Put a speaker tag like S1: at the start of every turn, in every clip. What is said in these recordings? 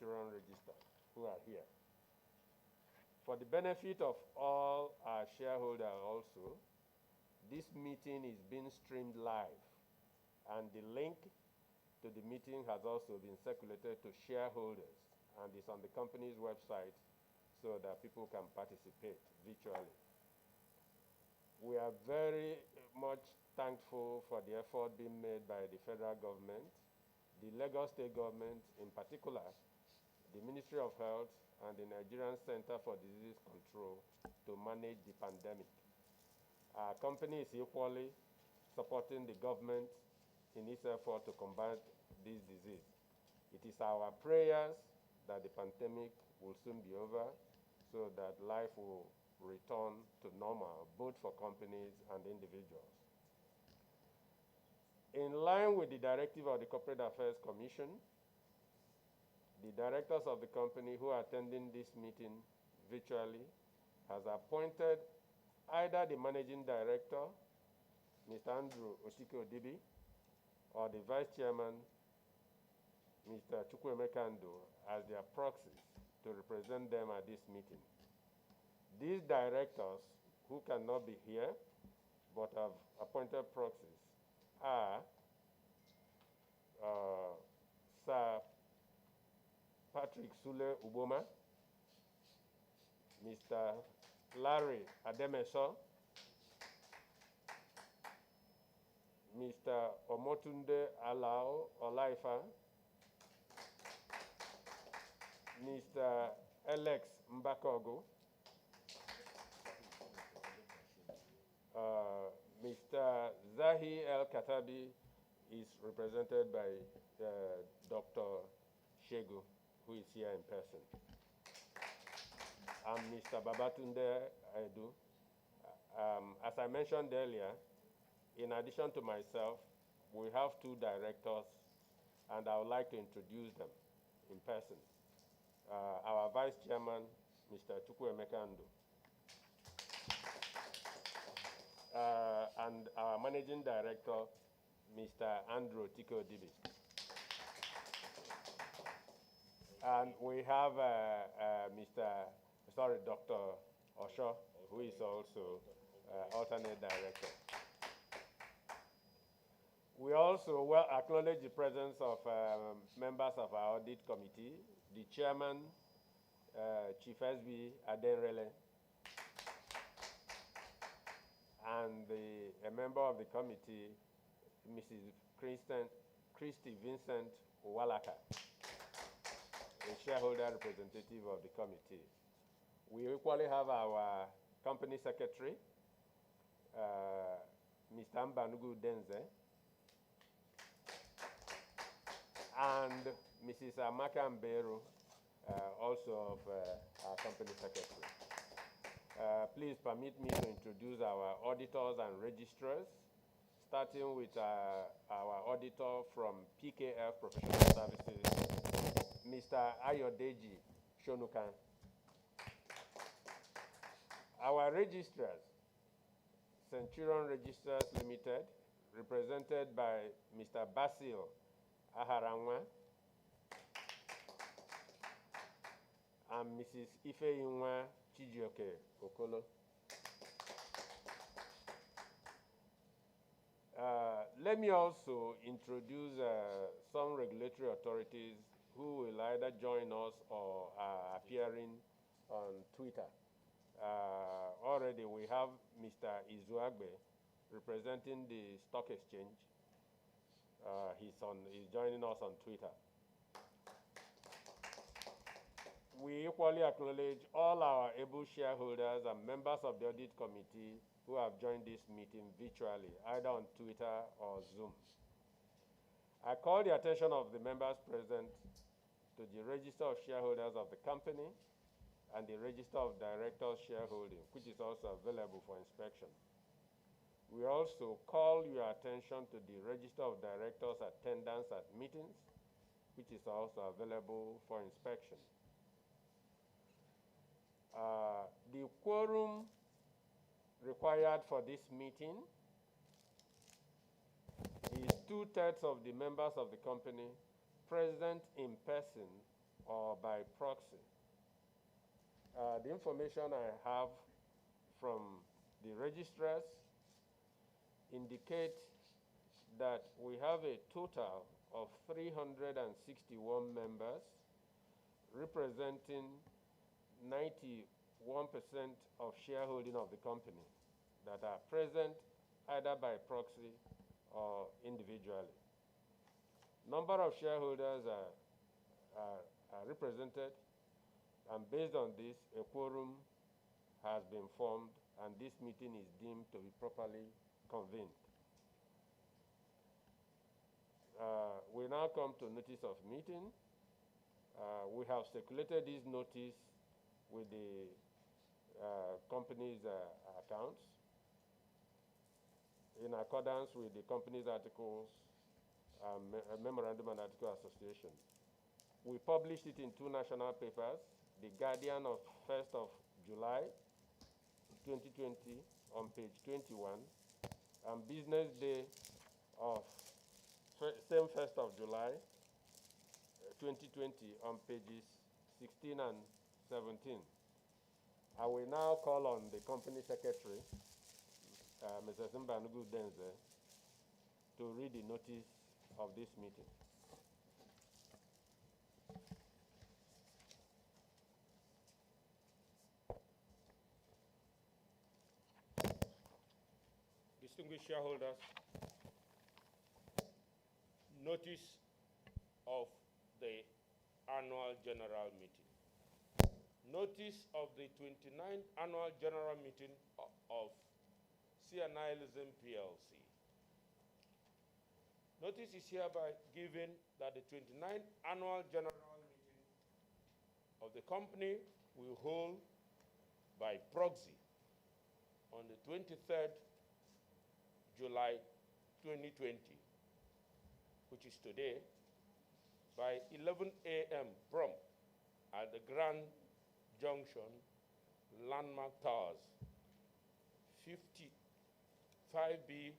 S1: Centurion Register who are here. For the benefit of all our shareholders also, this meeting is being streamed live, and the link to the meeting has also been circulated to shareholders and is on the company's website so that people can participate virtually. We are very much thankful for the effort being made by the federal government, the Lagos State government in particular, the Ministry of Health, and the Nigerian Center for Disease Control to manage the pandemic. Our company is equally supporting the government in its effort to combat this disease. It is our prayers that the pandemic will soon be over so that life will return to normal, both for companies and individuals. In line with the directive of the Corporate Affairs Commission, the directors of the company who are attending this meeting virtually has appointed either the managing director, Mr. Andrew Otike-Odibi, or the vice chairman, Mr. Chukwuemeka Ndo, as their proxies to represent them at this meeting. These directors, who cannot be here but have appointed proxies, are Sir Patrick Sule Uboma, Mr. Larry Ademeso, Mr. Omotunde Alao Olaifa, Mr. Alex Mbakogo, Mr. Zahi El Katabi is represented by Dr. Shegu, who is here in person. And Mr. Babatunde Edu. As I mentioned earlier, in addition to myself, we have two directors, and I would like to introduce them in person. Our Vice Chairman, Mr. Chukwuemeka Ndo, and our Managing Director, Mr. Andrew Otike-Odibi. And we have Dr. Osho, who is also alternate director. We also acknowledge the presence of members of our audit committee, the chairman, Chief S.B. Adenrele, and a member of the committee, Mrs. Christy Vincent Owalaka, a shareholder representative of the committee. We equally have our company secretary, Mr. Mbanugu Denze, and Mrs. Amaka Mberu, also of our company secretary. Please permit me to introduce our auditors and registrars, starting with our auditor from PKF Professional Services, Mr. Ayodeji Shonukan. Our registrars, Centurion Registers Limited, represented by Mr. Basil Aharanwa and Mrs. Ifeyinwa Chijioke Okolo. Let me also introduce some regulatory authorities who will either join us or are appearing on Twitter. Already we have Mr. Izuagbe representing the stock exchange. He's joining us on Twitter. We equally acknowledge all our able shareholders and members of the audit committee who have joined this meeting virtually, either on Twitter or Zoom. I call the attention of the members present to the register of shareholders of the company and the register of directors shareholding, which is also available for inspection. We also call your attention to the register of directors' attendance at meetings, which is also available for inspection. The quorum required for this meeting is 2/3 of the members of the company present in person or by proxy. The information I have from the registrars indicate that we have a total of 361 members, representing 91% of shareholding of the company that are present either by proxy or individually. Number of shareholders are represented, and based on this, a quorum has been formed, and this meeting is deemed to be properly convened. We now come to notice of meeting. We have circulated this notice with the company's accounts in accordance with the company's articles, Memorandum and Article Association. We published it in 2 national papers, The Guardian of 1st of July 2020 on page 21, and Business Day of same 1st of July 2020 on pages 16 and 17. I will now call on the company secretary, Mr. Mbanugu Denze, to read the notice of this meeting.
S2: Distinguished shareholders, notice of the annual general meeting. Notice of the 29th annual general meeting of C&I Leasing Plc. Notice is hereby given that the 29th annual general meeting of the company will hold by proxy on the 23rd July 2020, which is today, by 11 a.m. prompt at the Grand Junction Landmark Towers, 55B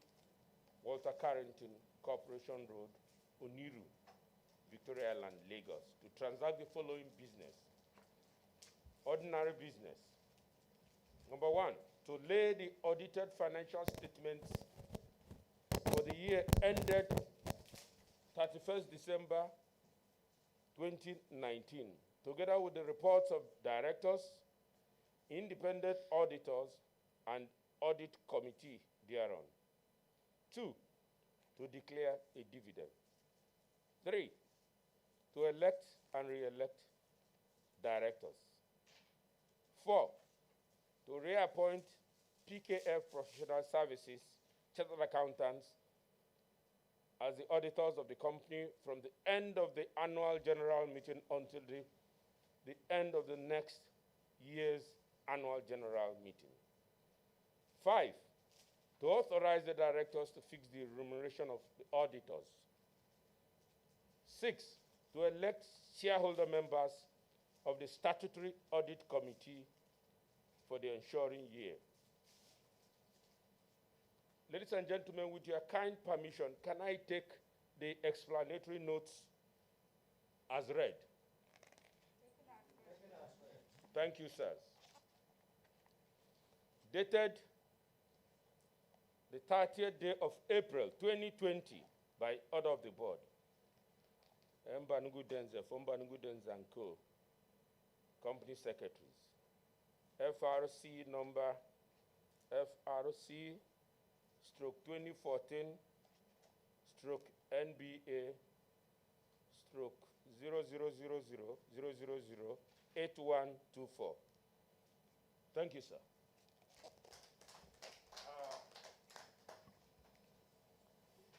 S2: Walter Carrington Corporation Road, Oniru, Victoria Island, Lagos, to transact the following business. Ordinary business. Number 1, to lay the audited financial statements for the year ended 31st December 2019, together with the reports of directors, independent auditors, and audit committee thereon. 2, to declare a dividend. 3, to elect and re-elect directors. 4, to reappoint PKF Professional Services Chartered Accountants as the auditors of the company from the end of the annual general meeting until the end of the next year's annual general meeting. 5, to authorize the directors to fix the remuneration of the auditors. 6, to elect shareholder members of the statutory audit committee for the ensuing year. Ladies and gentlemen, with your kind permission, can I take the explanatory notes as read? Thank you, sirs. Dated the 30th day of April 2020 by order of the board. Mbanugu Denze, from Mbanugu Denze & Co., company secretaries. FRC number FRC stroke 2014 stroke NBA stroke 0000008124. Thank you, sir.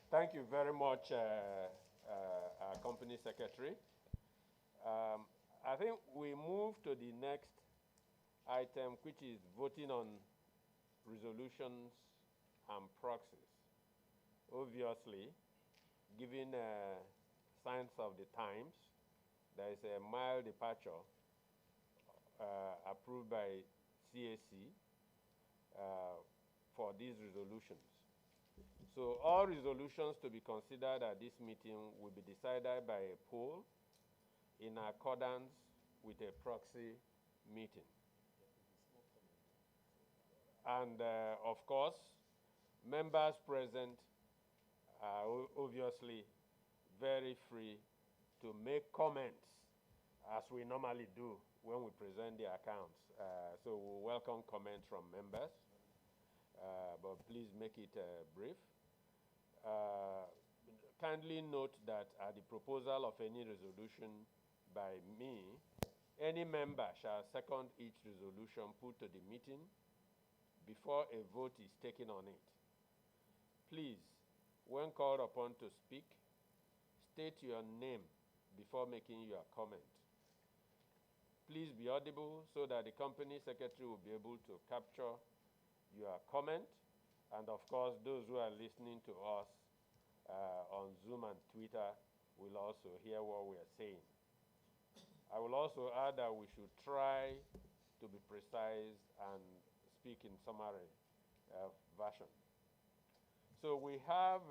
S1: Thank you very much, our company secretary. I think we move to the next item, which is voting on resolutions and proxies. Obviously, given signs of the times, there is a mild departure approved by CAC for these resolutions. So all resolutions to be considered at this meeting will be decided by a poll in accordance with a proxy meeting. And of course, members present are obviously very free to make comments as we normally do when we present the accounts. So we welcome comments from members, but please make it brief. Kindly note that at the proposal of any resolution by me, any member shall second each resolution put to the meeting before a vote is taken on it. Please, when called upon to speak, state your name before making your comment. Please be audible so that the company secretary will be able to capture your comment, and of course, those who are listening to us on Zoom and Twitter will also hear what we are saying. I will also add that we should try to be precise and speak in summary version. So we have,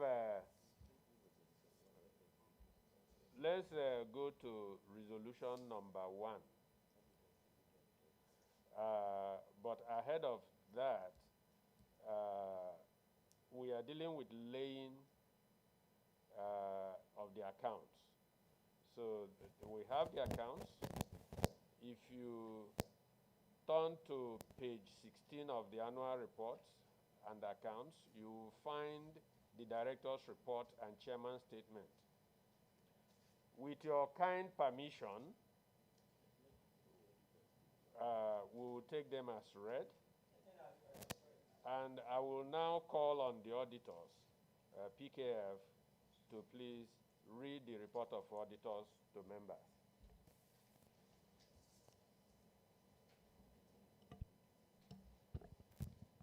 S1: let's go to resolution number 1. But ahead of that, we are dealing with laying of the accounts. So we have the accounts. If you turn to page 16 of the annual reports and accounts, you will find the director's report and chairman's statement. With your kind permission, we will take them as read. And I will now call on the auditors, PKF, to please read the report of auditors to members.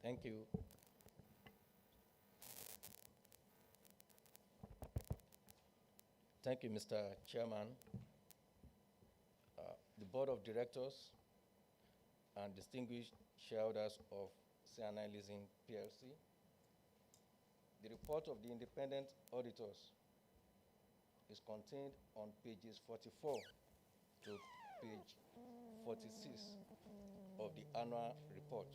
S3: Thank you. Thank you, Mr. Chairman. The Board of Directors and distinguished shareholders of C&I Leasing Plc. The report of the independent auditors is contained on pages 44 to page 46 of the annual report.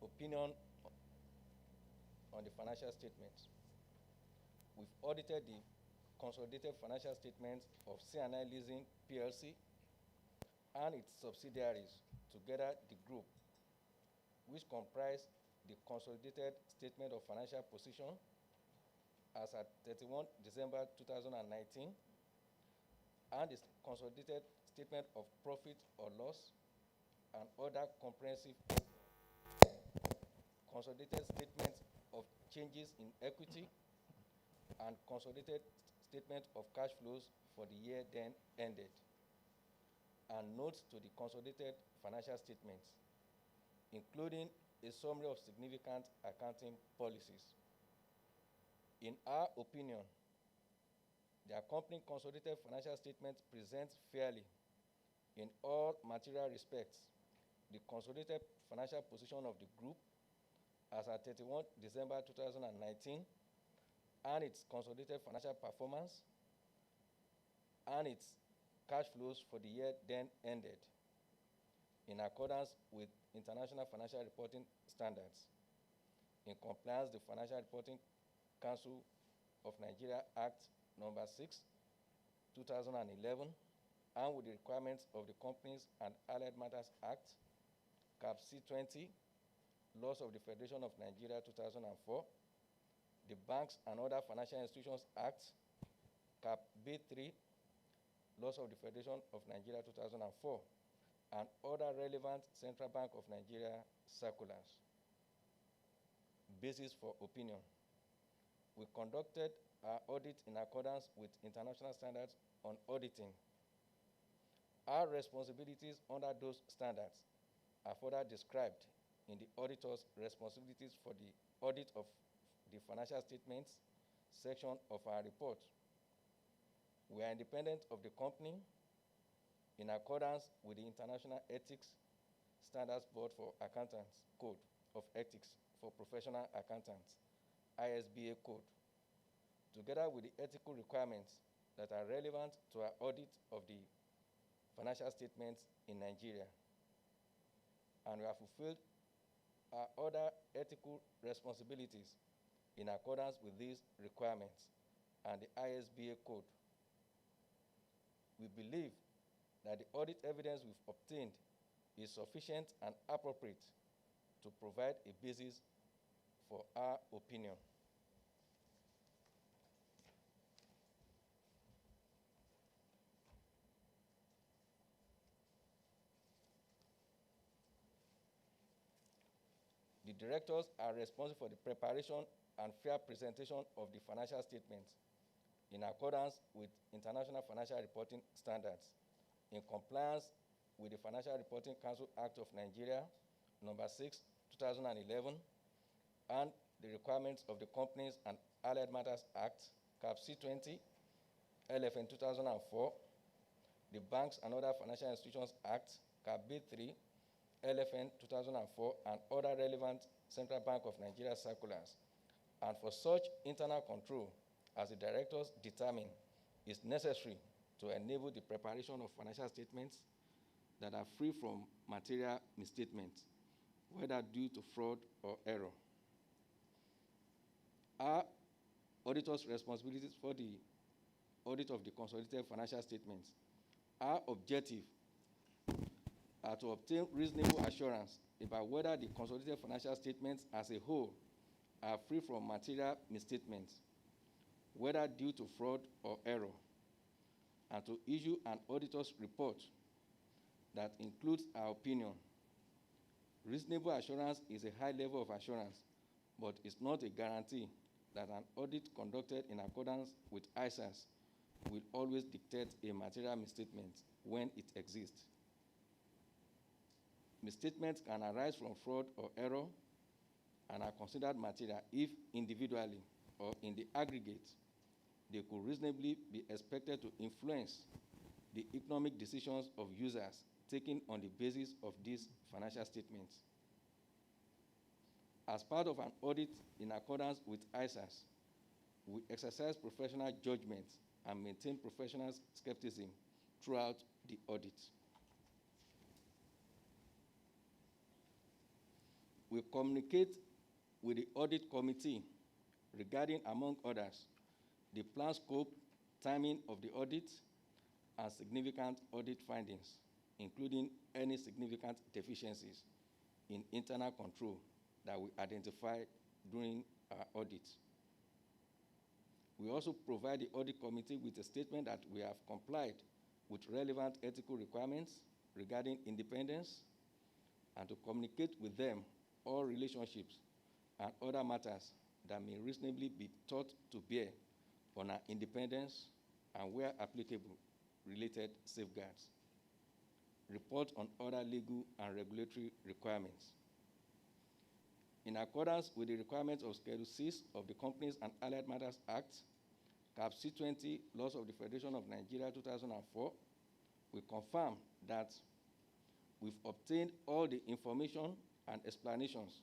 S3: Opinion on the financial statements. We've audited the consolidated financial statements of C&I Leasing Plc and its subsidiaries, together the group, which comprise the consolidated statement of financial position as at 31 December 2019 and the consolidated statement of profit or loss and other comprehensive consolidated statements of changes in equity and consolidated statement of cash flows for the year then ended, and notes to the consolidated financial statements, including a summary of significant accounting policies. In our opinion, the accompanying consolidated financial statement presents fairly, in all material respects, the consolidated financial position of the group as at 31 December 2019 and its consolidated financial performance and its cash flows for the year then ended, in accordance with International Financial Reporting Standards, in compliance with the Financial Reporting Council of Nigeria Act number 6, 2011, and with the requirements of the Companies and Allied Matters Act, Cap C20, Laws of the Federation of Nigeria 2004, the Banks and Other Financial Institutions Act, Cap B3, Laws of the Federation of Nigeria 2004, and other relevant Central Bank of Nigeria circulars. Basis for opinion. We conducted our audit in accordance with international standards on auditing. Our responsibilities under those standards are further described in the auditor's responsibilities for the audit of the financial statements section of our report. We are independent of the company in accordance with the International Ethics Standards Board for Accountants Code of Ethics for Professional Accountants, ISBA Code together with the ethical requirements that are relevant to our audit of the financial statements in Nigeria. And we have fulfilled our other ethical responsibilities in accordance with these requirements and the ISBA code. We believe that the audit evidence we've obtained is sufficient and appropriate to provide a basis for our opinion. The directors are responsible for the preparation and fair presentation of the financial statements in accordance with International Financial Reporting Standards, in compliance with the Financial Reporting Council Act of Nigeria, number 6, 2011, and the requirements of the Companies and Allied Matters Act, CAP C20, LFN 2004, the Banks and Other Financial Institutions Act, CAP B3, LFN 2004, and other relevant Central Bank of Nigeria circulars, and for such internal control as the directors determine is necessary to enable the preparation of financial statements that are free from material misstatements, whether due to fraud or error. Our auditors' responsibilities for the audit of the consolidated financial statements. Our objective are to obtain reasonable assurance about whether the consolidated financial statements as a whole are free from material misstatements, whether due to fraud or error, and to issue an auditor's report that includes our opinion. Reasonable assurance is a high level of assurance, but it's not a guarantee that an audit conducted in accordance with ISAS will always dictate a material misstatement when it exists. Misstatements can arise from fraud or error and are considered material if individually or in the aggregate they could reasonably be expected to influence the economic decisions of users taken on the basis of these financial statements. As part of an audit in accordance with ISAS, we exercise professional judgment and maintain professional skepticism throughout the audit. We communicate with the audit committee regarding, among others, the planned scope, timing of the audit, and significant audit findings, including any significant deficiencies in internal control that we identify during our audit. We also provide the audit committee with a statement that we have complied with relevant ethical requirements regarding independence, and to communicate with them all relationships and other matters that may reasonably be thought to bear on our independence and, where applicable, related safeguards. Report on other legal and regulatory requirements. In accordance with the requirements of Schedule 6 of the Companies and Allied Matters Act, CAP C20, Laws of the Federation of Nigeria 2004, we confirm that we've obtained all the information and explanations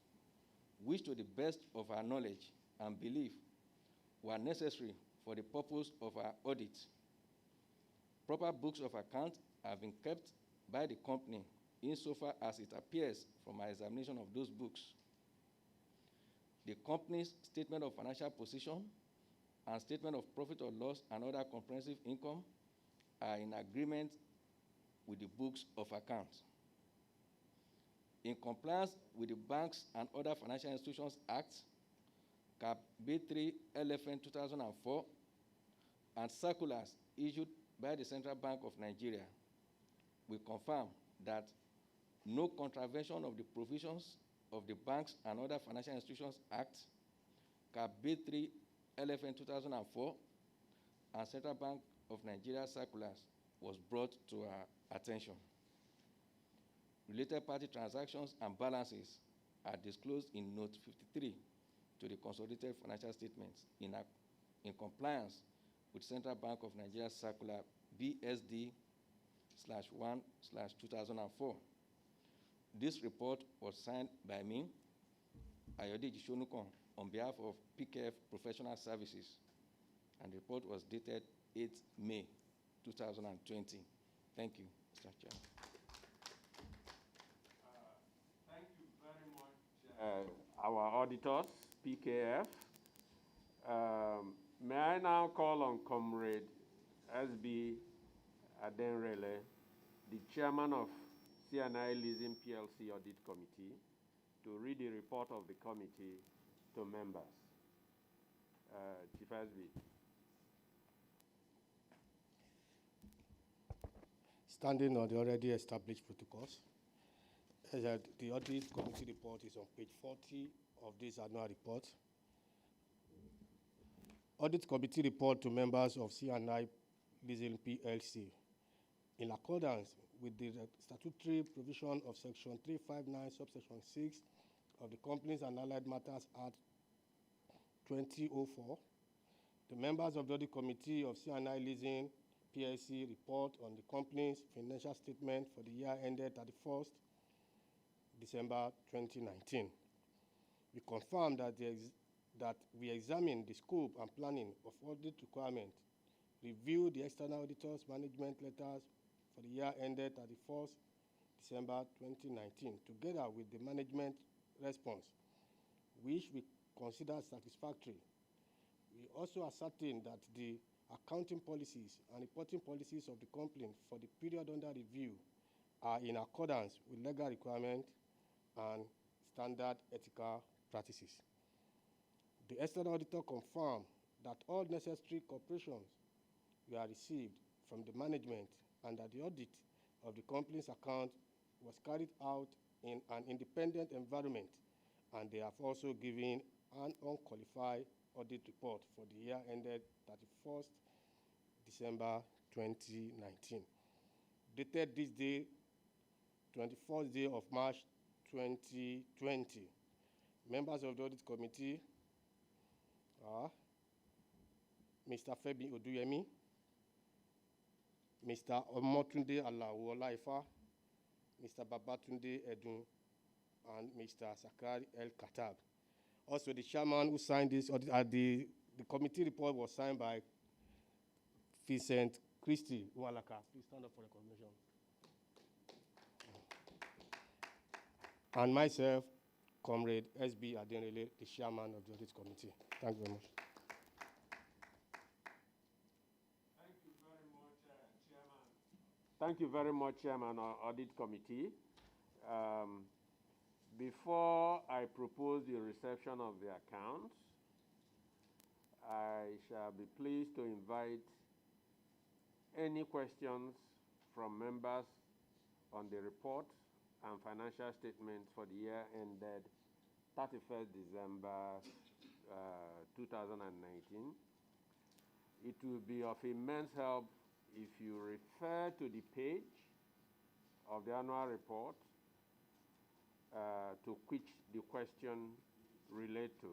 S3: which, to the best of our knowledge and belief, were necessary for the purpose of our audit. Proper books of account have been kept by the company insofar as it appears from our examination of those books. The company's statement of financial position and statement of profit or loss and other comprehensive income are in agreement with the books of accounts. In compliance with the Banks and Other Financial Institutions Act, CAP B3 LFN 2004, and circulars issued by the Central Bank of Nigeria, we confirm that no contravention of the provisions of the Banks and Other Financial Institutions Act, CAP B3 LFN 2004, and Central Bank of Nigeria circulars was brought to our attention. Related party transactions and balances are disclosed in Note 53 to the Consolidated Financial Statements in compliance with Central Bank of Nigeria Circular BSD/1/2004. This report was signed by me, Ayodeji Shonukon, on behalf of PKF Professional Services, and the report was dated 8th May 2020. Thank you, Mr. Chair.
S1: Thank you very much, our auditors, PKF. May I now call on Comrade SB Adenrele, the chairman of C&I Leasing Plc Audit Committee, to read the report of the committee to members. Chief SB.
S4: Standing on the already established protocols, the audit committee report is on page 40 of this annual report. Audit committee report to members of C&I Leasing Plc. In accordance with the statutory provision of section 359, subsection 6 of the Companies and Allied Matters Act 2004, the members of the audit committee of C&I Leasing PLC report on the company's financial statement for the year ended 31st December 2019. We confirm that we examine the scope and planning of audit requirements, review the external auditors' management letters for the year ended 31st December 2019, together with the management response, which we consider satisfactory. We also ascertain that the accounting policies and reporting policies of the company for the period under review are in accordance with legal requirements and standard ethical practices. The external auditor confirmed that all necessary corporations were received from the management and that the audit of the company's account was carried out in an independent environment, and they have also given an unqualified audit report for the year ended 31st December 2019. Dated this day, 24th day of March 2020. Members of the audit committee are Mr. Femi Oduyemi, Mr. Omotunde Alawo Olaifa, Mr. Babatunde Edun, and Mr. Sakari El Katab. Also, the chairman who signed this audit, the committee report was signed by Vincent Christie Uwalaka. Please stand up for recognition. And myself, Comrade SB Adenrele, the chairman of the audit committee. Thank you very much.
S1: Thank you very much, Chairman of Audit Committee. Before I propose the reception of the accounts, I shall be pleased to invite any questions from members on the report and financial statements for the year ended 31st December 2019. It will be of immense help if you refer to the page of the annual report to which the question relate to.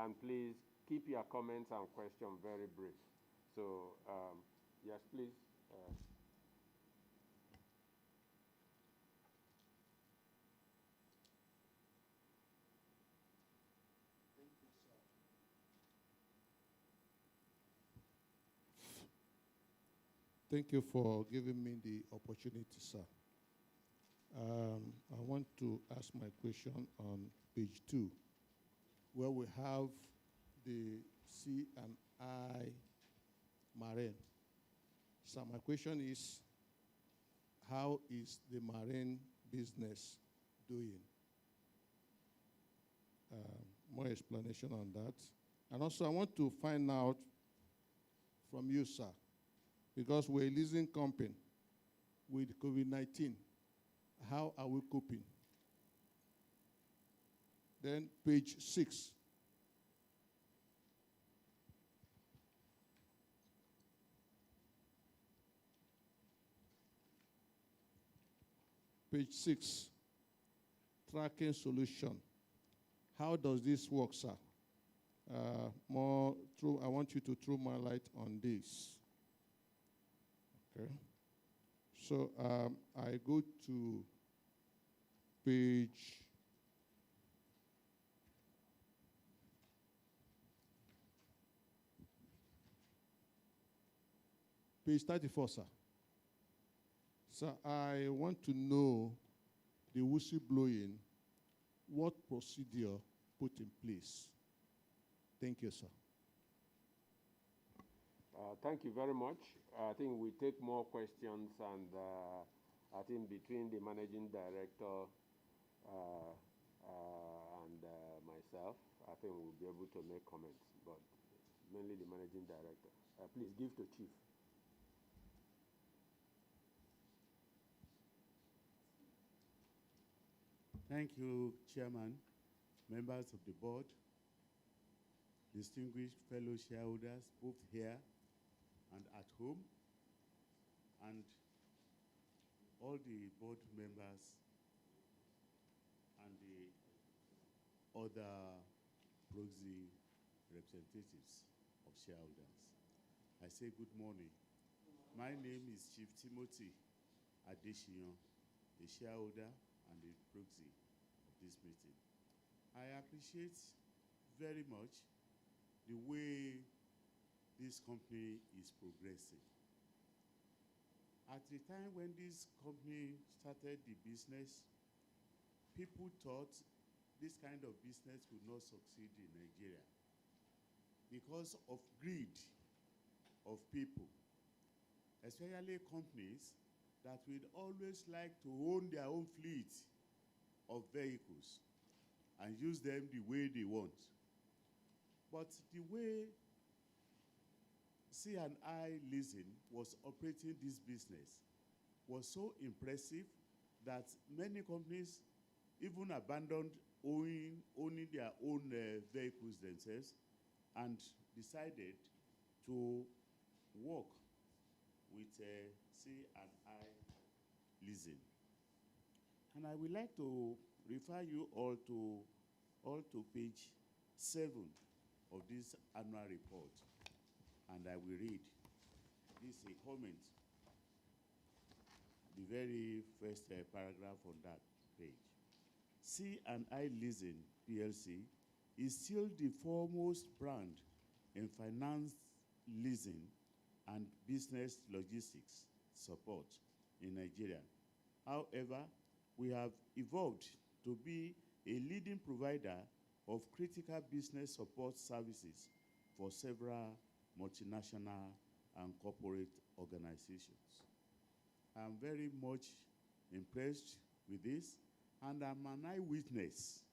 S1: And please keep your comments and questions very brief. So, yes, please.
S5: Thank you for giving me the opportunity, sir. I want to ask my question on page 2, where we have the C&I Marine. So my question is, how is the marine business doing? More explanation on that. And also I want to find out from you, sir, because we're a leasing company with COVID-19. How are we coping? Then page 6. Page 6, tracking solution. How does this work, sir? I want you to throw more light on this. Okay. So I go to page Page 34, sir. Sir, I want to know the whistleblowing, what procedure put in place? Thank you, sir.
S1: Thank you very much. I think we take more questions, and I think between the managing director and myself, I think we'll be able to make comments, but mainly the managing director. Please give to Chief.
S6: Thank you, Chairman, members of the board, distinguished fellow shareholders, both here and at home, and all the board members and the other proxy representatives of shareholders. I say good morning. My name is Chief Timothy Adeshion, a shareholder and a proxy of this meeting. I appreciate very much the way this company is progressing. At the time when this company started the business, people thought this kind of business would not succeed in Nigeria because of greed of people, especially companies that would always like to own their own fleet of vehicles and use them the way they want. But the way C&I Leasing was operating this business was so impressive that many companies even abandoned owning their own vehicles themselves and decided to work with C&I Leasing. And I would like to refer you all to page 7 of this annual report, and I will read. This is a comment, the very first paragraph on that page. C&I Leasing Plc is still the foremost brand in finance leasing and business logistics support in Nigeria. However, we have evolved to be a leading provider of critical business support services for several multinational and corporate organizations. I'm very much impressed with this, and I'm an eyewitness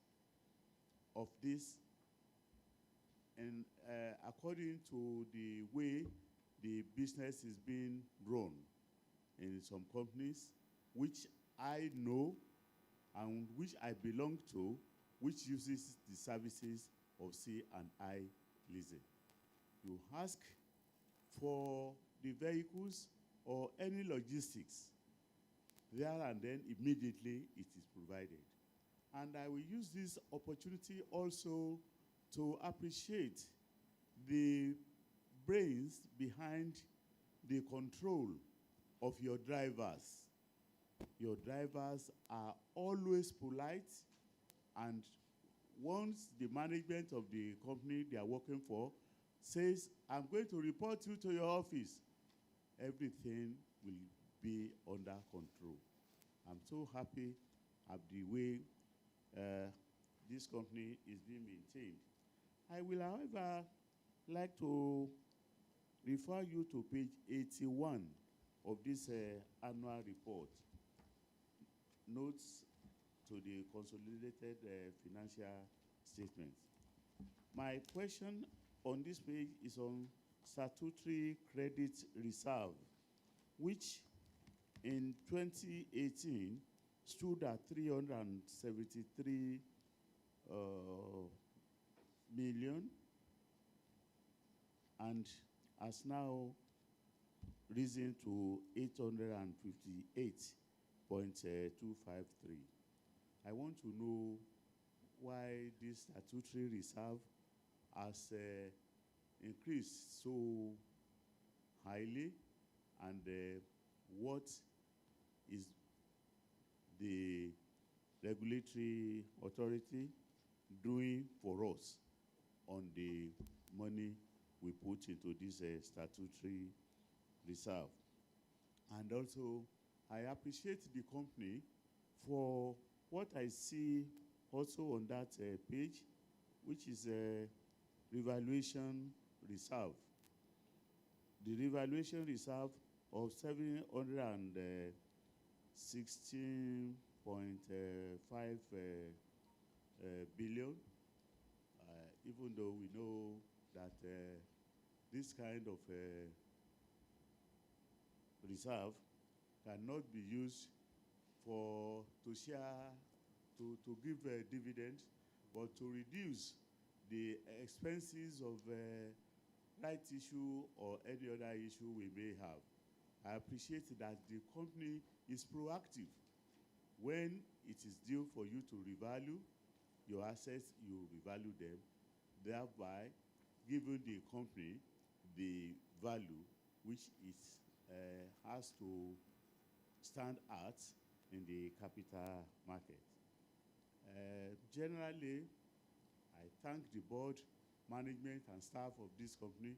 S6: of this. And according to the way the business is being run in some companies, which I know and which I belong to, which uses the services of C&I Leasing. You ask for the vehicles or any logistics, there and then immediately it is provided. And I will use this opportunity also to appreciate the brains behind the control of your drivers. Your drivers are always polite, and once the management of the company they are working for says, I'm going to report you to your office, everything will be under control. I'm so happy at the way this company is being maintained. I will, however, like to refer you to page 81 of this annual report, notes to the consolidated financial statements. My question on this page is on statutory credit reserve, which in 2018 stood at 373 million and has now risen to 858.253. I want to know why this statutory reserve has increased so highly, and what is the regulatory authority doing for us on the money we put into this statutory reserve. And also, I appreciate the company for what I see also on that page, which is a revaluation reserve. The revaluation reserve of 716.5 billion, even though we know that this kind of reserve cannot be used to share, to give a dividend, but to reduce the expenses of right issue or any other issue we may have. I appreciate that the company is proactive. When it is due for you to revalue your assets, you revalue them, thereby giving the company the value which it has to stand at in the capital market. Generally, I thank the board, management, and staff of this company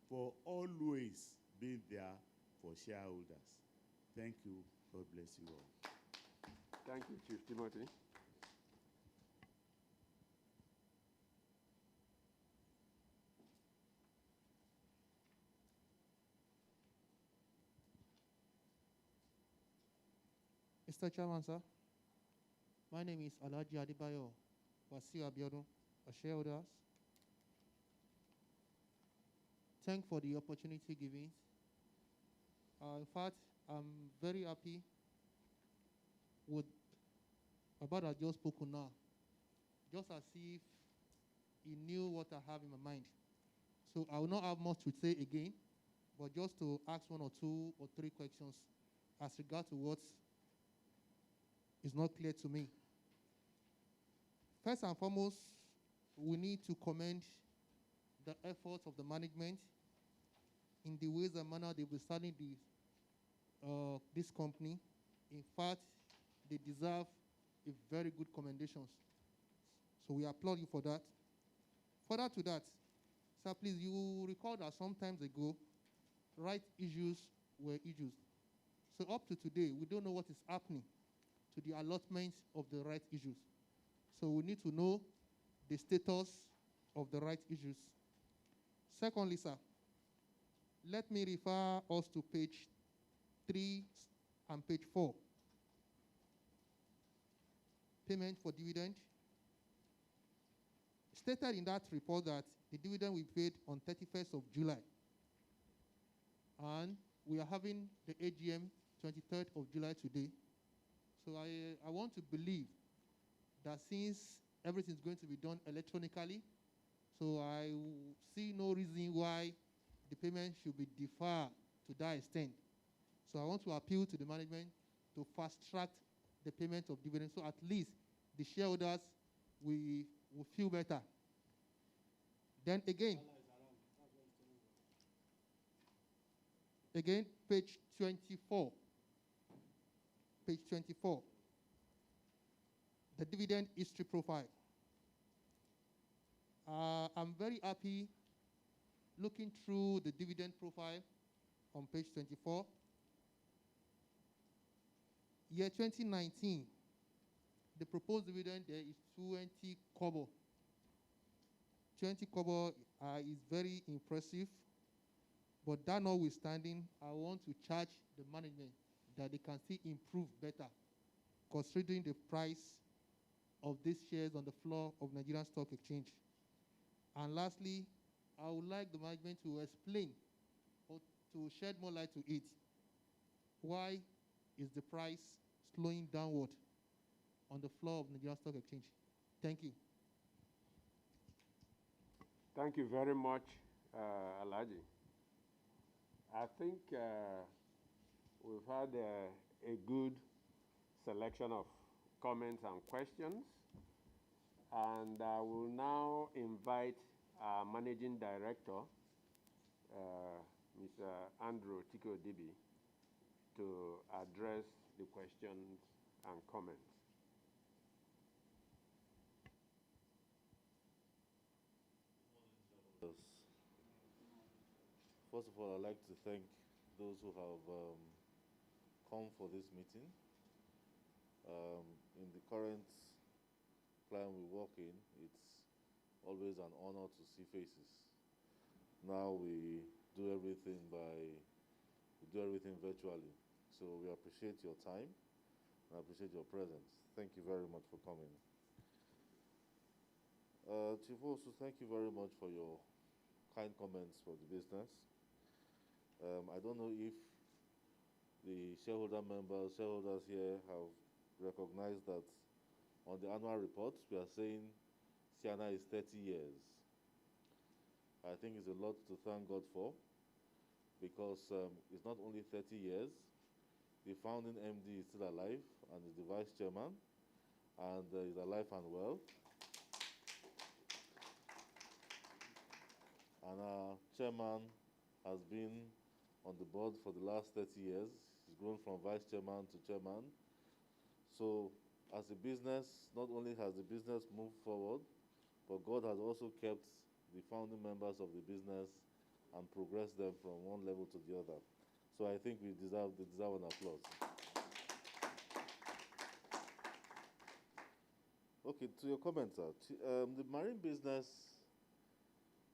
S6: for always being there for shareholders. Thank you. God bless you all.
S1: Thank you, Chief Timothy.
S7: Mr. Chairman, sir, my name is Alhaji Adibayo Wasiu Abiodun, a shareholders. Thank for the opportunity given. In fact, I'm very happy with about I just spoken now, just as if he knew what I have in my mind. So I will not have much to say again, but just to ask 1 or 2 or 3 questions as regard to what is not clear to me. First and foremost, we need to commend the efforts of the management in the ways and manner they will starting this company. In fact, they deserve a very good commendations. So we applaud you for that. Further to that, sir, please, you recall that some times ago, right issues were issues. So up to today, we don't know what is happening to the allotment of the right issues. So we need to know the status of the right issues. Secondly, sir, let me refer us to page 3 and page 4. Payment for dividend. Stated in that report that the dividend will be paid on 31st of July. And we are having the AGM 23rd of July today. So I want to believe that since everything is going to be done electronically, so I see no reason why the payment should be deferred to that extent. So I want to appeal to the management to fast-track the payment of dividends, so at least the shareholders will feel better. Then again, page 24. Page 24. The dividend history profile. I'm very happy looking through the dividend profile on page 24. Year 2019, the proposed dividend there is 20 kobo. 20 kobo is very impressive, but that notwithstanding, I want to charge the management that they can still improve better, considering the price of these shares on the floor of Nigerian Stock Exchange. And lastly, I would like the management to explain or to shed more light to it. Why is the price slowing downward on the floor of Nigerian Stock Exchange? Thank you.
S1: Thank you very much, Alhaji. I think we've had a good selection of comments and questions. And I will now invite our Managing Director, Mr. Andrew Tiko-Dibi, to address the questions and comments.
S8: First of all, I'd like to thank those who have come for this meeting. In the current climate we work in, it's always an honor to see faces. Now we do everything virtually. So we appreciate your time and appreciate your presence. Thank you very much for coming. Chief Osu, thank you very much for your kind comments for the business. I don't know if the shareholders here have recognized that on the annual report, we are saying C&I is 30 years. I think it's a lot to thank God for, because it's not only 30 years, the founding MD is still alive and is the vice chairman, and is alive and well. And our chairman has been on the board for the last 30 years. He's grown from vice chairman to chairman. So as a business, not only has the business moved forward, but God has also kept the founding members of the business and progressed them from one level to the other. So I think they deserve an applause. Okay, to your comments, the marine business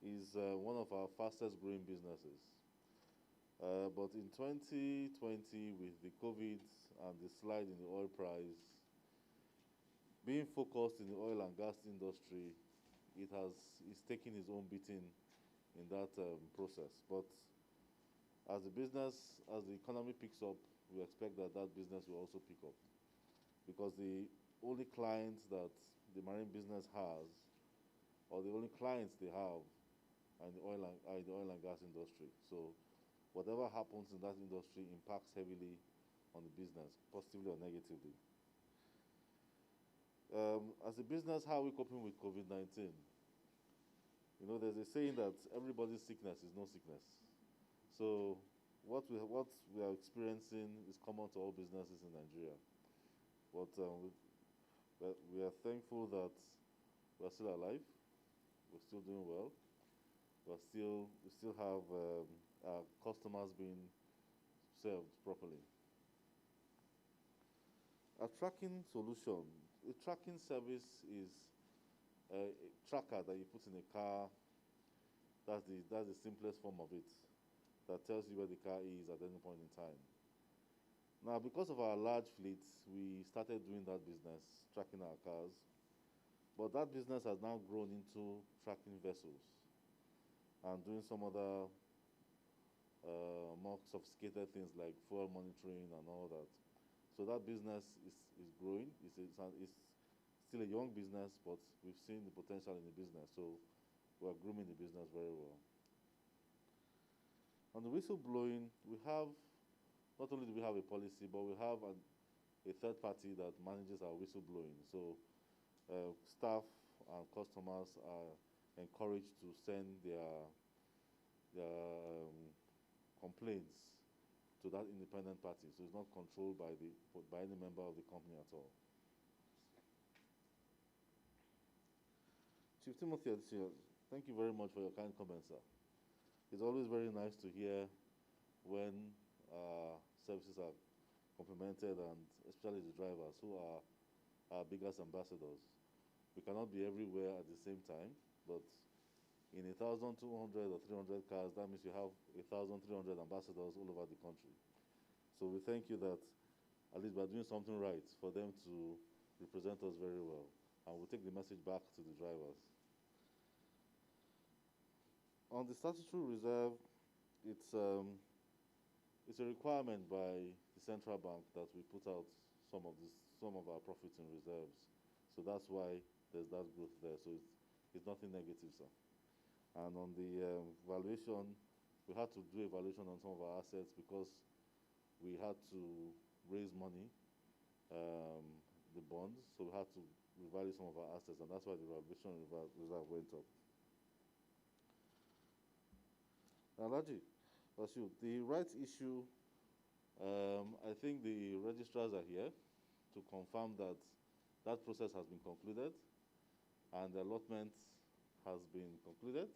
S8: is one of our fastest growing businesses. But in 2020, with the COVID and the slide in the oil price, being focused in the oil and gas industry, it's taking its own beating in that process. But as the economy picks up, we expect that business will also pick up. Because the only clients that the marine business has, or the only clients they have, are in the oil and gas industry. So whatever happens in that industry impacts heavily on the business, positively or negatively. As a business, how are we coping with COVID-19? You know, there's a saying that everybody's sickness is no sickness. So what we are experiencing is common to all businesses in Nigeria. But we are thankful that we're still alive, we're still doing well, we still have our customers being served properly. A tracking solution, a tracking service is a tracker that you put in a car. That's the simplest form of it, that tells you where the car is at any point in time. Now, because of our large fleets, we started doing that business, tracking our cars. But that business has now grown into tracking vessels and doing some other more sophisticated things like fuel monitoring and all that. So that business is growing. It's still a young business, but we've seen the potential in the business. So we're grooming the business very well. On the whistleblowing, not only do we have a policy, but we have a third party that manages our whistleblowing. So staff and customers are encouraged to send their complaints to that independent party. So it's not controlled by any member of the company at all. Chief Timothy, thank you very much for your kind comments, sir. It's always very nice to hear when services are complimented, and especially the drivers, who are our biggest ambassadors. We cannot be everywhere at the same time, but in 1,200 or 300 cars, that means you have 1,300 ambassadors all over the country. So we thank you that at least we're doing something right for them to represent us very well. And we'll take the message back to the drivers. On the statutory reserve, it's a requirement by the central bank that we put out some of our profits in reserves. So that's why there's that growth there. So it's nothing negative, sir. And on the valuation, we had to do a valuation on some of our assets because we had to raise money, the bonds, so we had to revalue some of our assets, and that's why the valuation reserve went up. Now, Laji, the rights issue, I think the registrars are here to confirm that that process has been concluded and the allotment has been concluded.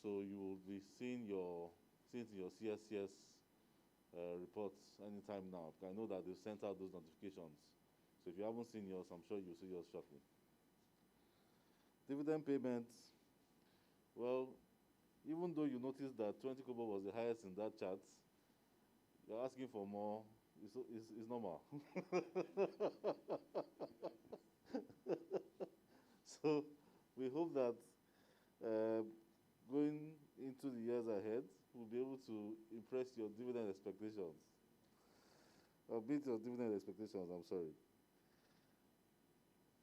S8: So you will be seeing your CSCS reports anytime now. I know that they've sent out those notifications. So if you haven't seen yours, I'm sure you'll see yours shortly. Dividend payments. Well, even though you noticed that 20 kobo was the highest in that chart, you're asking for more. It's normal. So we hope that going into the years ahead, we'll be able to impress your dividend expectations. Or beat your dividend expectations, I'm sorry.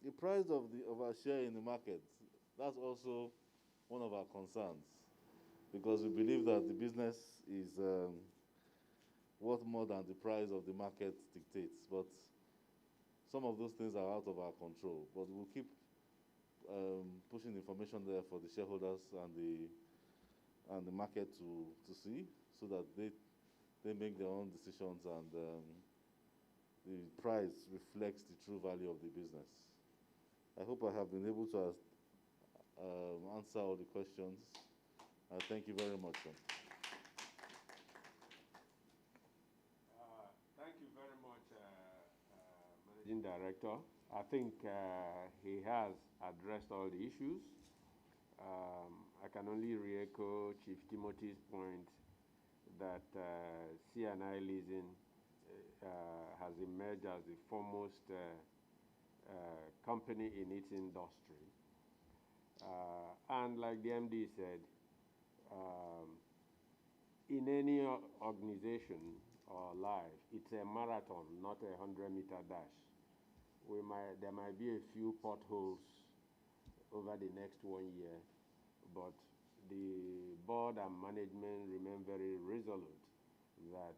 S8: The price of our share in the market, that's also one of our concerns, because we believe that the business is worth more than the price of the market dictates. But some of those things are out of our control. But we'll keep pushing information there for the shareholders and the market to see, so that they make their own decisions and the price reflects the true value of the business. I hope I have been able to answer all the questions. Thank you very much, sir.
S1: Thank you very much, Managing Director. I think he has addressed all the issues. I can only re-echo Chief Timothy's point that C&I Leasing has emerged as the foremost company in its industry. And like the MD said, in any organization or life, it's a marathon, not a 100-meter dash. There might be a few potholes over the next 1 year, but the board and management remain very resolute that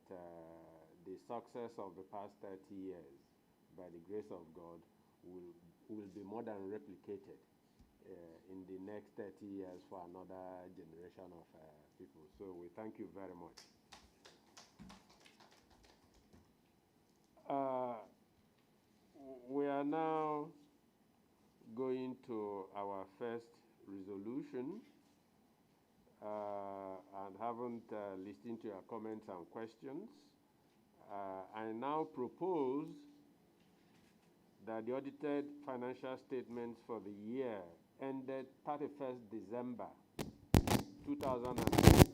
S1: the success of the past 30 years, by the grace of God, will be more than replicated in the next 30 years for another generation of people. So we thank you very much. We are now going to our first resolution, and haven't listened to your comments and questions. I now propose that the audited financial statements for the year ended 31st December 2019,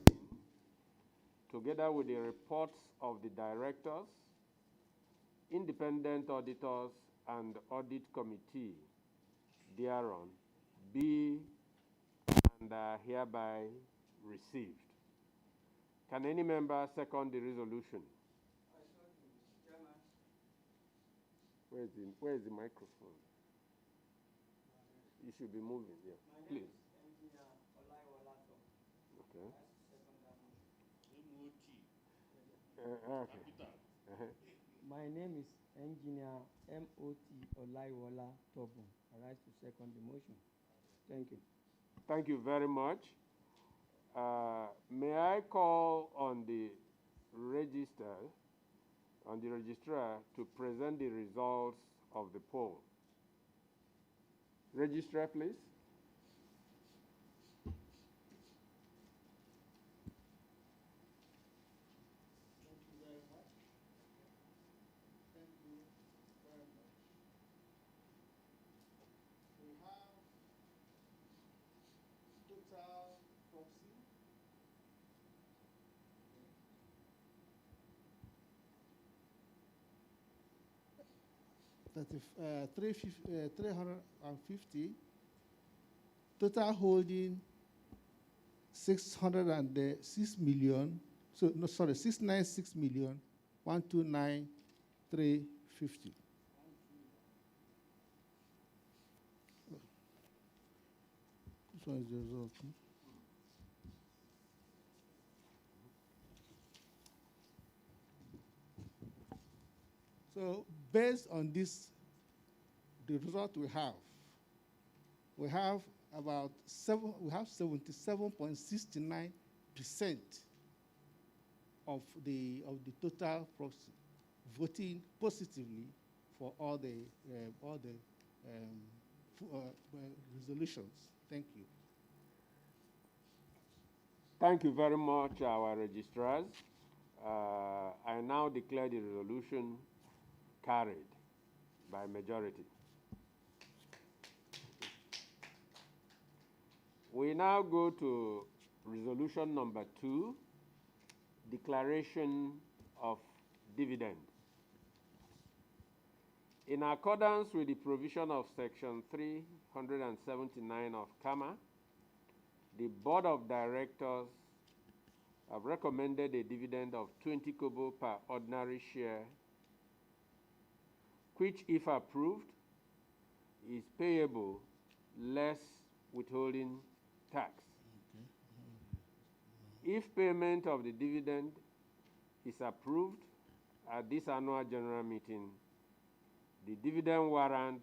S1: together with the reports of the directors, independent auditors, and audit committee thereon, be and are hereby received. Can any member second the resolution? Where is the microphone? You should be moving, yeah. Please. Okay. Okay.
S9: My name is Engineer M.O.T. Olaiwola Tobun. I rise to second the motion. Thank you.
S1: Thank you very much. May I call on the registrar to present the results of the poll. Registrar, please.
S5: Thank you very much. Thank you very much. We have total proxy. 350, total holding 606 million, 696 million 129,350. This one is the result. So based on this, the result we have about 77.69% of the total proxy voting positively for all the resolutions. Thank you.
S1: Thank you very much, our registrars. I now declare the resolution carried by majority. We now go to resolution number 2, declaration of dividend. In accordance with the provision of Section 379 of CAMA, the Board of Directors have recommended a dividend of 20 kobo per ordinary share, which, if approved, is payable less withholding tax. If payment of the dividend is approved at this annual general meeting, the dividend warrant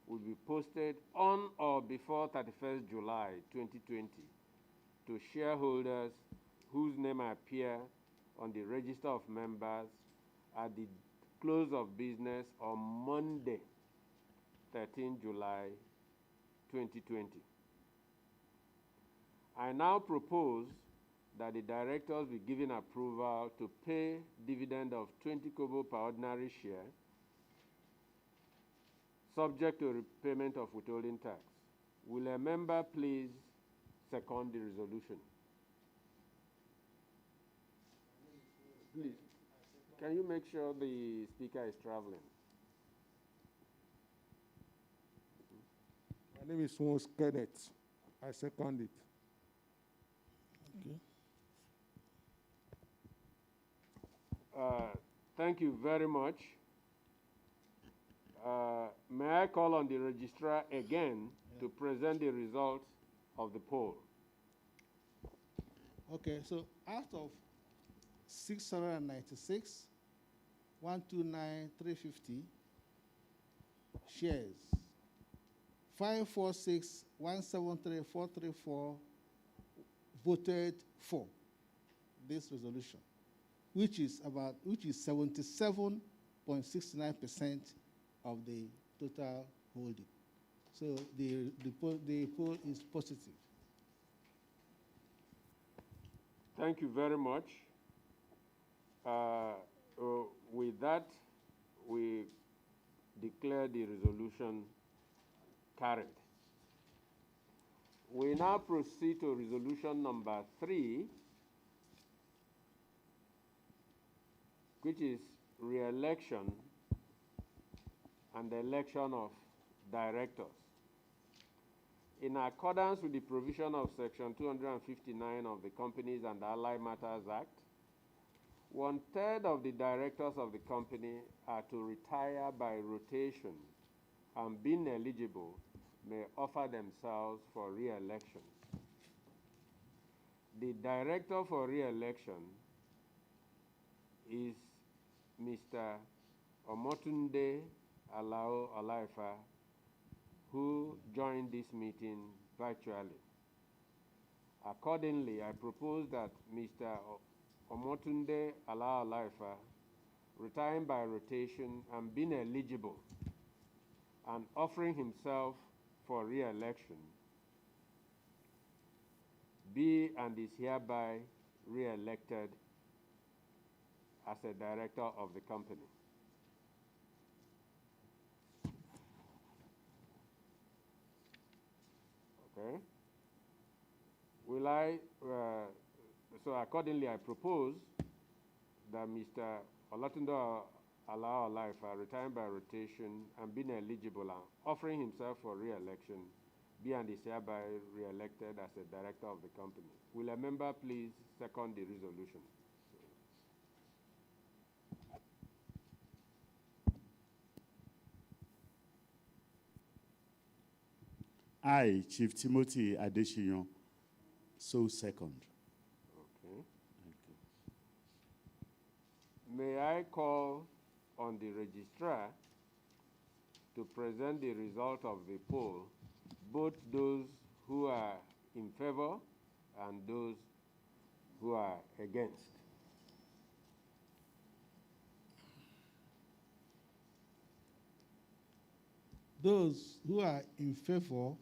S1: will be posted on or before 31st July 2020 to shareholders whose name appear on the register of members at the close of business on Monday, 13 July 2020. I now propose that the directors be given approval to pay dividend of 20 kobo per ordinary share, subject to repayment of withholding tax. Will a member please second the resolution? Please, can you make sure the speaker is traveling?
S5: My name is Swons Kenneth. I second it.
S1: Okay. Thank you very much. May I call on the registrar again to present the results of the poll?
S10: Okay, so out of 696, 129,350 shares, 546, 173,434 voted for this resolution, which is 77.69% of the total holding. So the poll is positive.
S1: Thank you very much. With that, we declare the resolution carried. We now proceed to resolution number 3, which is re-election and the election of directors. In accordance with the provision of Section 259 of the Companies and Allied Matters Act, 1/3 of the directors of the company are to retire by rotation and, being eligible, may offer themselves for re-election. The director for re-election is Mr. Omotunde Alao Olaifa, who joined this meeting virtually. Accordingly, I propose that Mr. Omotunde Alao Olaifa, retiring by rotation and being eligible and offering himself for re-election, be and is hereby re-elected as a director of the company. Okay. Will I, so accordingly I propose that Mr. Olatunde Alao Olaifa, retiring by rotation and being eligible and offering himself for re-election, be and is hereby re-elected as a director of the company. Will a member please second the resolution?
S6: I, Chief Timothy Adeshiyon, so second.
S1: Okay. Thank you. May I call on the registrar to present the result of the poll, both those who are in favor and those who are against.
S10: Those who are in favor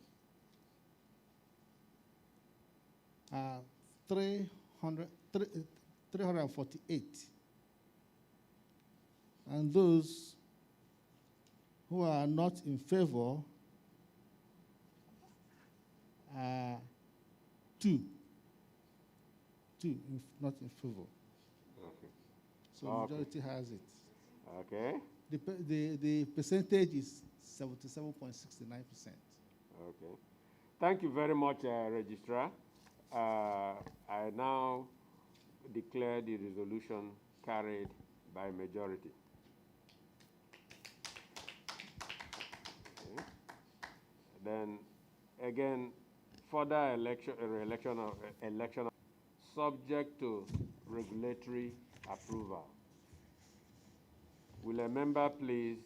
S10: are 348. And those who are not in favor are 2. 2 not in favor.
S1: Okay.
S10: So
S1: Okay.
S10: majority has it.
S1: Okay.
S10: The percentage is 77.69%.
S1: Okay. Thank you very much, Registrar. I now declare the resolution carried by majority. Okay. Then, again, further election subject to regulatory approval. Will a member please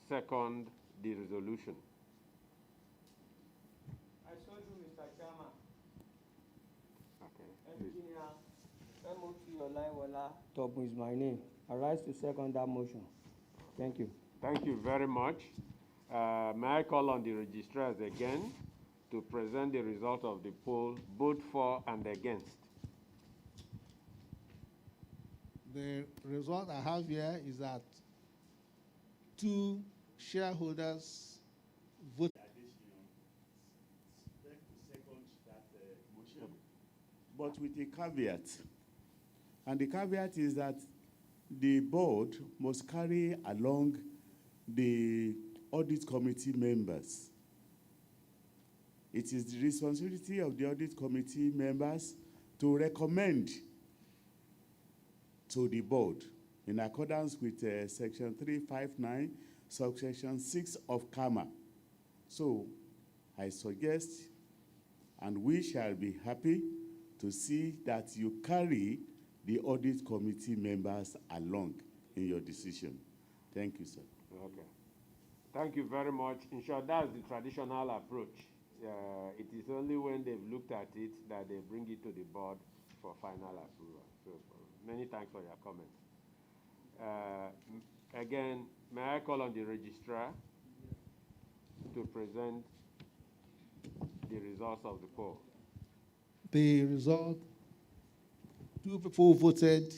S1: second the resolution?
S9: I so do, Mr. Chairman.
S1: Okay. Please.
S9: Engineer M.O.T. Olaiwola Tobun is my name. I rise to second that motion. Thank you.
S1: Thank you very much. May I call on the registrars again to present the result of the poll, both for and against?
S10: The result I have here is that 2 shareholders voted.
S6: But with a caveat. And the caveat is that the board must carry along the audit committee members. It is the responsibility of the audit committee members to recommend to the board in accordance with section 359, subsection 6 of CAMA. So I suggest, and we shall be happy to see that you carry the audit committee members along in your decision. Thank you, sir.
S1: Okay. Thank you very much. In short, that's the traditional approach. It is only when they've looked at it that they bring it to the board for final approval. So many thanks for your comments. Again, may I call on the registrar to present the results of the poll?
S10: The result, 2 people voted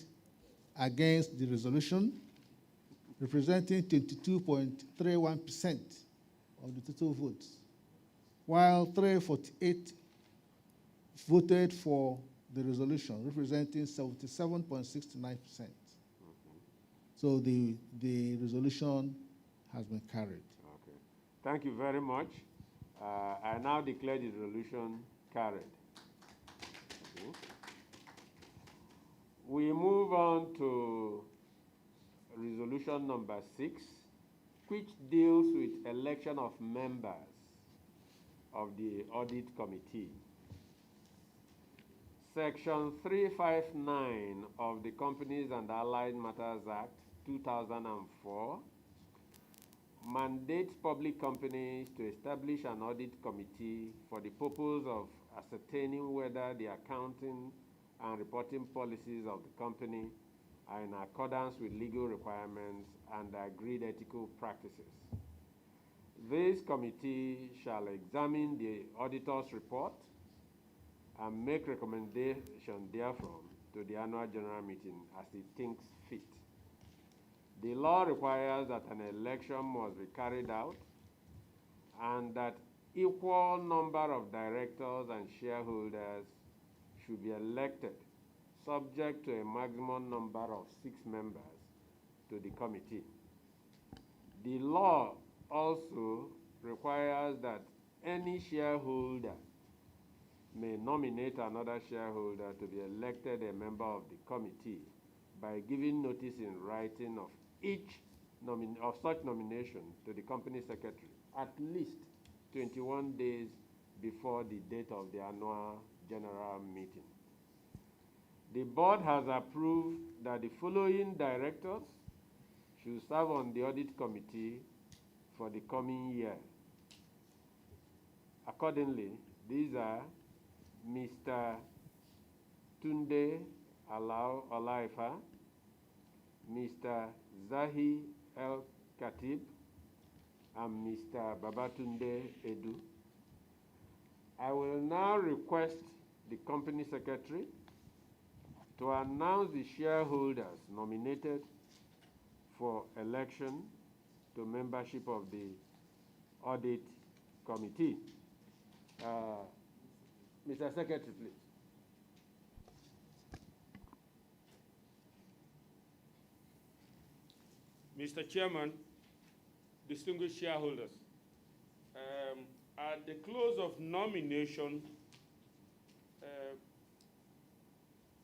S10: against the resolution, representing 22.31% of the total votes, while 348 voted for the resolution, representing 77.69%. So the resolution has been carried.
S1: Okay. Thank you very much. I now declare the resolution carried. Okay. We move on to resolution number 6, which deals with election of members of the audit committee. Section 359 of the Companies and Allied Matters Act 2004 mandates public companies to establish an audit committee for the purpose of ascertaining whether the accounting and reporting policies of the company are in accordance with legal requirements and agreed ethical practices. This committee shall examine the auditor's report and make recommendation therefrom to the annual general meeting as it thinks fit. The law requires that an election must be carried out and that equal number of directors and shareholders should be elected, subject to a maximum number of 6 members to the committee. The law also requires that any shareholder may nominate another shareholder to be elected a member of the committee by giving notice in writing of each of such nomination to the company secretary at least 21 days before the date of the annual general meeting. The board has approved that the following directors should serve on the audit committee for the coming year. Accordingly, these are Mr. Tunde Olaifa, Mr. Zahi El Khatib, and Mr. Babatunde Edu. I will now request the company secretary to announce the shareholders nominated for election to membership of the Audit Committee. Mr. Secretary, please.
S2: Mr. Chairman, distinguished shareholders, at the close of nomination,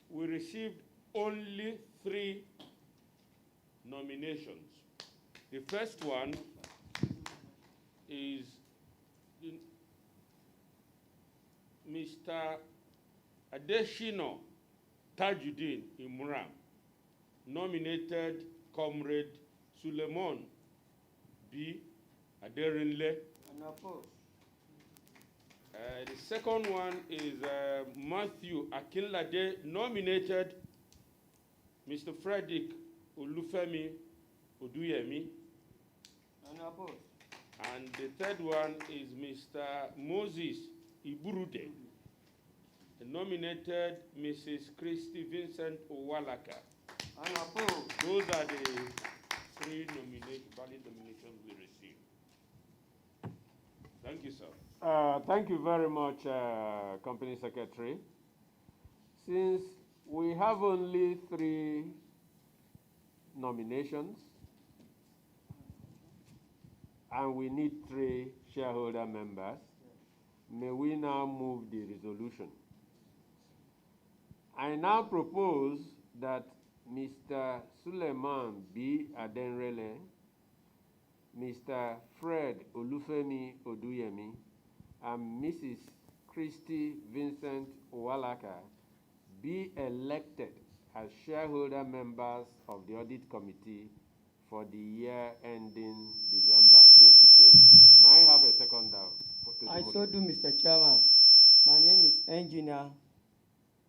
S2: we received only 3 nominations. The first one is Mr. Adeshino Tajuddin Imram, nominated Comrade Suleiman B. Aderinle.
S9: Unopposed.
S2: The second one is Matthew Akinlade, nominated Mr. Frederick Olufemi Oduyemi.
S9: Unopposed.
S2: And the third one is Mr. Moses Iburude, nominated Mrs. Christy Vincent Owalaka.
S9: Unopposed.
S2: Those are the 3 valid nominations we received. Thank you, sir.
S1: Thank you very much, Company Secretary. Since we have only 3 nominations, and we need 3 shareholder members, may we now move the resolution. I now propose that Mr. Suleiman B. Adenrele, Mr. Fred Olufemi Oduyemi, and Mrs. Christy Vincent Owalaka be elected as shareholder members of the Audit Committee for the year ending December 2020. May I have a second down?
S9: I so do, Mr. Chairman. My name is Engineer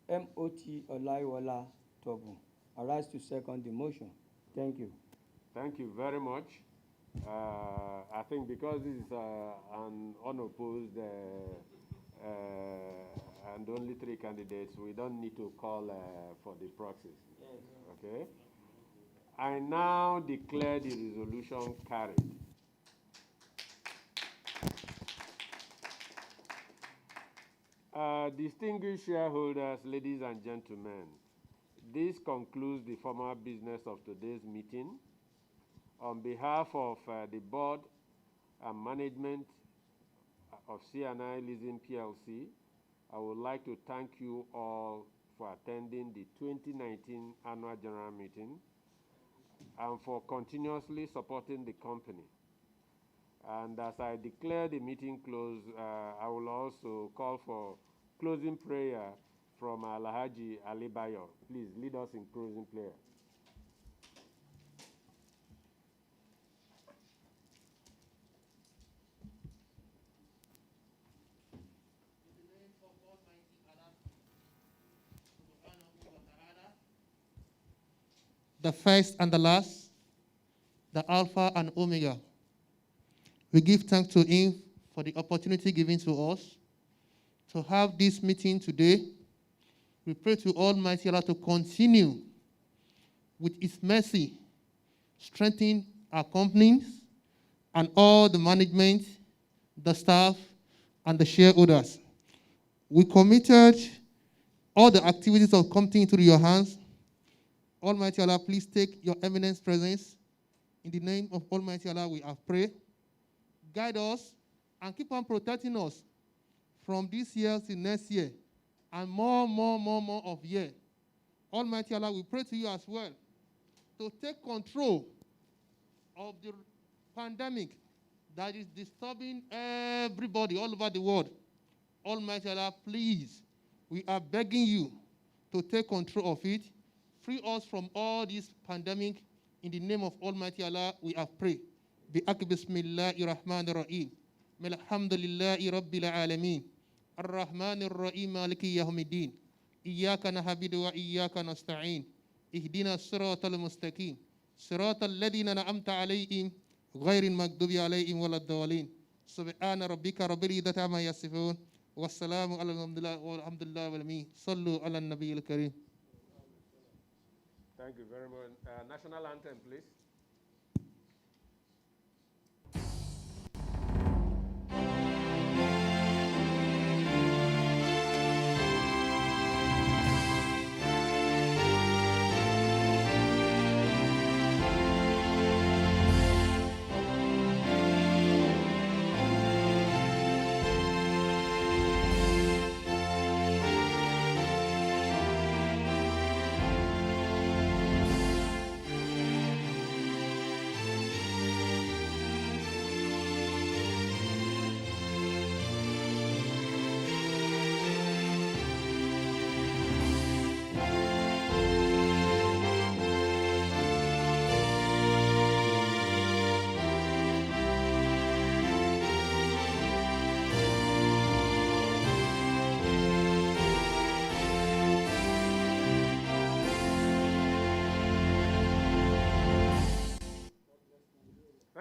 S9: M.O.T. Olaiwola Tobu. I rise to second the motion. Thank you.
S1: Thank you very much. I think because this is an unopposed and only 3 candidates, we don't need to call for the proxies.
S9: Yes.
S1: Okay? I now declare the resolution carried. Distinguished shareholders, ladies and gentlemen, this concludes the formal business of today's meeting. On behalf of the board and management of C&I Leasing Plc, I would like to thank you all for attending the 2019 Annual General Meeting and for continuously supporting the company. And as I declare the meeting closed, I will also call for closing prayer from Alhaji Ali Bayo. Please lead us in closing prayer.
S7: The first and the last, the Alpha and Omega. We give thanks to him for the opportunity given to us to have this meeting today. We pray to Almighty Allah to continue with His mercy, strengthen our companies and all the management, the staff, and the shareholders. We committed all the activities of the company into your hands. Almighty Allah, please take your eminence presence. In the name of Almighty Allah, we have prayed. Guide us and keep on protecting us from this year to next year and more of year. Almighty Allah, we pray to you as well to take control of the pandemic that is disturbing everybody all over the world. Almighty Allah, please, we are begging you to take control of it. Free us from all this pandemic. In the name of Almighty Allah, we have prayed. Bismillahir Rahmanir Rahim. Alhamdulillahi Rabbil Alameen. Ar-Rahmanir Rahim Maliki Yawmiddin. Iyyaka na'budu wa iyyaka nasta'in. Ihdina as-siratal mustaqim. Siratal ladzina an'amta 'alaihim ghairil maghdubi 'alaihim waladdallin. Subhana rabbika rabbil izzati amma yasifun. Wassalamu ala alhamdulillahi wal alamin. Sallu ala an-nabiyil karim.
S1: Thank you very much. National anthem, please.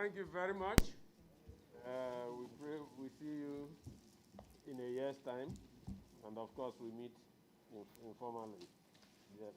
S1: Thank you very much. We pray we see you in a year's time. And of course, we meet informally. Yeah.